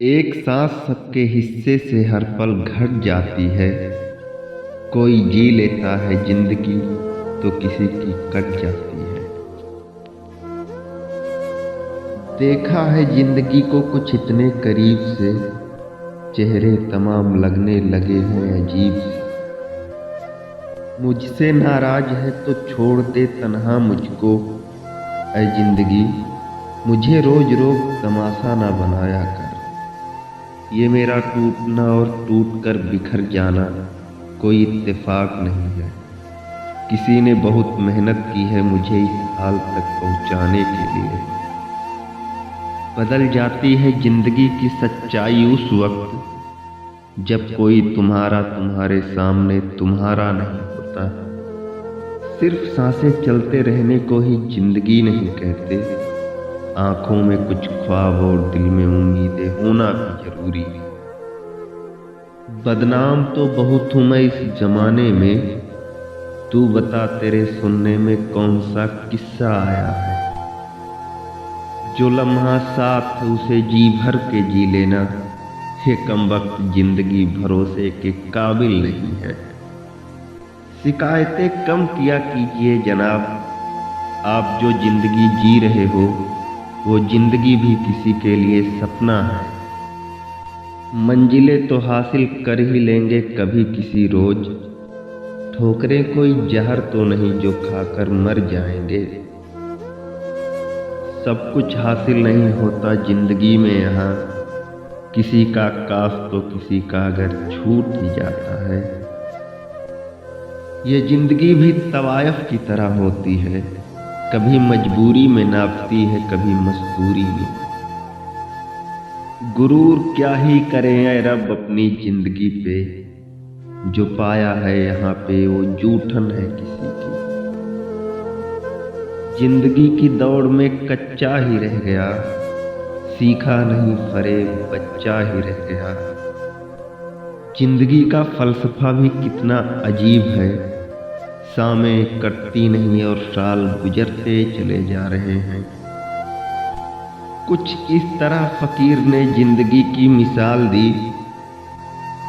एक सांस सबके हिस्से से हर पल घट जाती है। कोई जी लेता है जिंदगी तो किसी की कट जाती है। देखा है जिंदगी को कुछ इतने करीब से, चेहरे तमाम लगने लगे हैं अजीब से। मुझसे नाराज है तो छोड़ दे तन्हा मुझको, ऐ जिंदगी मुझे रोज रोज तमाशा ना बनाया कर। ये मेरा टूटना और टूट कर बिखर जाना कोई इत्तेफाक नहीं है। किसी ने बहुत मेहनत की है मुझे इस हाल तक पहुंचाने के लिए। बदल जाती है जिंदगी की सच्चाई उस वक्त जब कोई तुम्हारा तुम्हारे सामने तुम्हारा नहीं होता। सिर्फ सांसें चलते रहने को ही जिंदगी नहीं कहते। आंखों में कुछ ख्वाब और दिल में उम्मीदें होना भी जरूरी है। बदनाम तो बहुत हूं मैं इस जमाने में, तू बता तेरे सुनने में कौन सा किस्सा आया है। जो लम्हा साथ है उसे जी भर के जी लेना, ये कमबख्त जिंदगी भरोसे के काबिल नहीं है। शिकायतें कम किया कीजिए जनाब, आप जो जिंदगी जी रहे हो वो जिंदगी भी किसी के लिए सपना है। मंजिलें तो हासिल कर ही लेंगे कभी किसी रोज, ठोकरें कोई जहर तो नहीं जो खाकर मर जाएंगे। सब कुछ हासिल नहीं होता जिंदगी में यहाँ, किसी का काफ तो किसी का अगर छूट ही जाता है। ये जिंदगी भी तवायफ की तरह होती है, कभी मजबूरी में नापती है कभी मस्तूरी में। गुरूर क्या ही करें ऐ रब अपनी जिंदगी पे, जो पाया है यहाँ पे वो जूठन है किसी की। जिंदगी की दौड़ में कच्चा ही रह गया, सीखा नहीं फरेब बच्चा ही रह गया। जिंदगी का फलसफा भी कितना अजीब है, शामें कटती नहीं और साल गुजरते चले जा रहे हैं। कुछ इस तरह फकीर ने जिंदगी की मिसाल दी,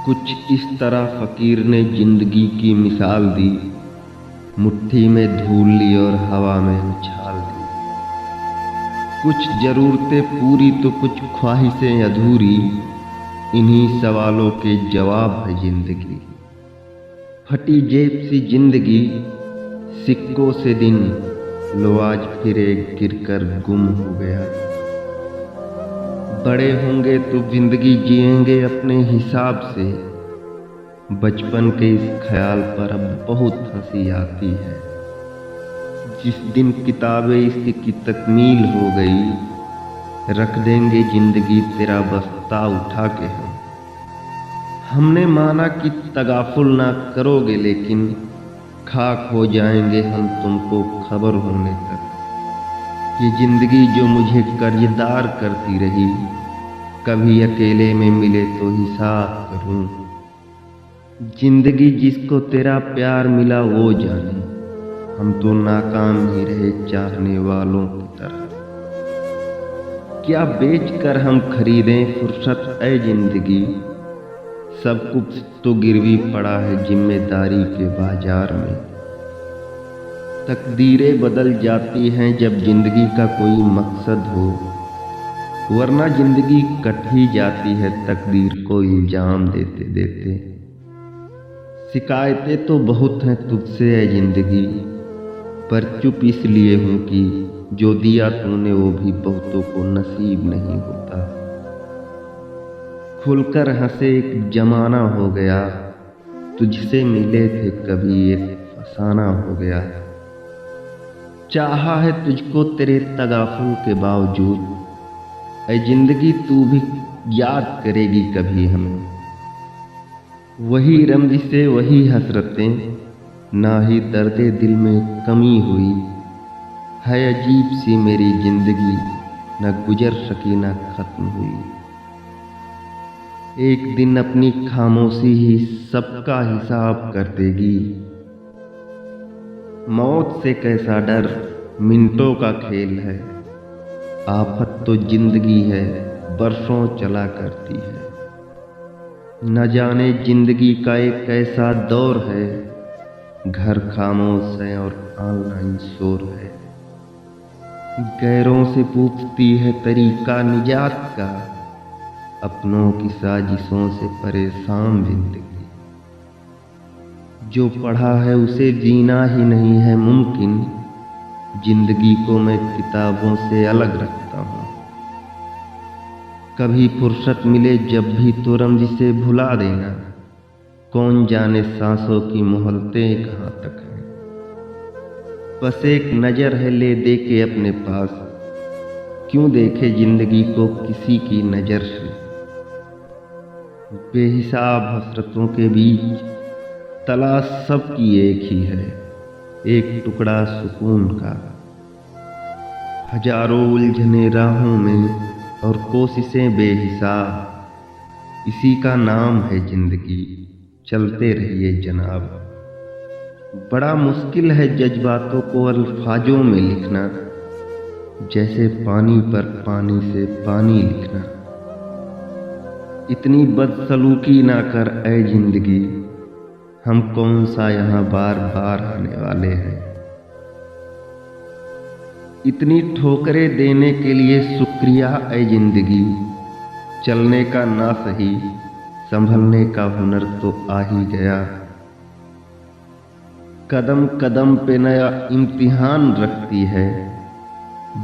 कुछ इस तरह फकीर ने जिंदगी की मिसाल दी। मुट्ठी में धूल ली और हवा में उछाल दी। कुछ जरूरतें पूरी तो कुछ ख्वाहिशें अधूरी, इन्हीं सवालों के जवाब है जिंदगी। फटी जेब सी जिंदगी सिक्कों से दिन, लो आज फिर एक गिरकर गुम हो गया। बड़े होंगे तो जिंदगी जिएंगे अपने हिसाब से, बचपन के इस ख्याल पर अब बहुत हंसी आती है। जिस दिन किताबें इसकी तकमील हो गई, रख देंगे जिंदगी तेरा बस्ता उठा के हम। हमने माना कि तगाफुल ना करोगे लेकिन खाक हो जाएंगे हम तुमको खबर होने तक। ये जिंदगी जो मुझे कर्जदार करती रही, कभी अकेले में मिले तो हिसाब करूं। जिंदगी जिसको तेरा प्यार मिला वो जाने, हम तो नाकाम ही रहे चाहने वालों की तरह। क्या बेच कर हम खरीदें फुर्सत ऐ जिंदगी, सब कुछ तो गिरवी पड़ा है जिम्मेदारी के बाजार में। तकदीरें बदल जाती हैं जब जिंदगी का कोई मकसद हो, वरना जिंदगी कट ही जाती है तकदीर को इल्जाम देते देते। शिकायतें तो बहुत हैं तुझसे है जिंदगी, पर चुप इसलिए हूं कि जो दिया तूने वो भी बहुतों को नसीब नहीं होता। खुलकर हंसे एक जमाना हो गया, तुझसे मिले थे कभी एक फसाना हो गया। चाहा है तुझको तेरे तगाफुल के बावजूद, ऐ जिंदगी तू भी याद करेगी कभी हमें। वही रंजिशें वही हसरतें, ना ही दर्दे दिल में कमी हुई। है अजीब सी मेरी जिंदगी, न गुजर सकी न खत्म हुई। एक दिन अपनी खामोशी ही सबका हिसाब कर देगी। मौत से कैसा डर, मिनटों का खेल है। आफत तो जिंदगी है, बरसों चला करती है। न जाने जिंदगी का एक ऐसा दौर है, घर खामोश है और ऑनलाइन शोर है। गैरों से पूछती है तरीका निजात का, अपनों की साजिशों से परेशान जिंदगी। जो पढ़ा है उसे जीना ही नहीं है मुमकिन, जिंदगी को मैं किताबों से अलग रखता हूँ। कभी फुर्सत मिले जब भी तो रमज़ से भुला देना, कौन जाने सांसों की मोहलतें कहाँ तक हैं। बस एक नज़र है ले दे के अपने पास, क्यों देखे जिंदगी को किसी की नज़र से। बेहिसाब हसरतों के बीच तलाश सबकी एक ही है, एक टुकड़ा सुकून का। हजारों उलझने राहों में और कोशिशें बेहिसाब, इसी का नाम है जिंदगी, चलते रहिए जनाब। बड़ा मुश्किल है जज्बातों को अल्फाजों में लिखना, जैसे पानी पर पानी से पानी लिखना। इतनी बदसलूकी ना कर ऐ जिंदगी, हम कौन सा यहाँ बार बार आने वाले हैं। इतनी ठोकरें देने के लिए शुक्रिया ऐ जिंदगी, चलने का ना सही संभलने का हुनर तो आ ही गया। कदम कदम पे नया इम्तिहान रखती है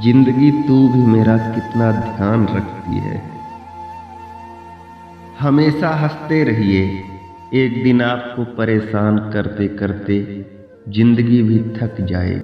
जिंदगी, तू भी मेरा कितना ध्यान रखती है। हमेशा हंसते रहिए, एक दिन आपको परेशान करते करते जिंदगी भी थक जाए।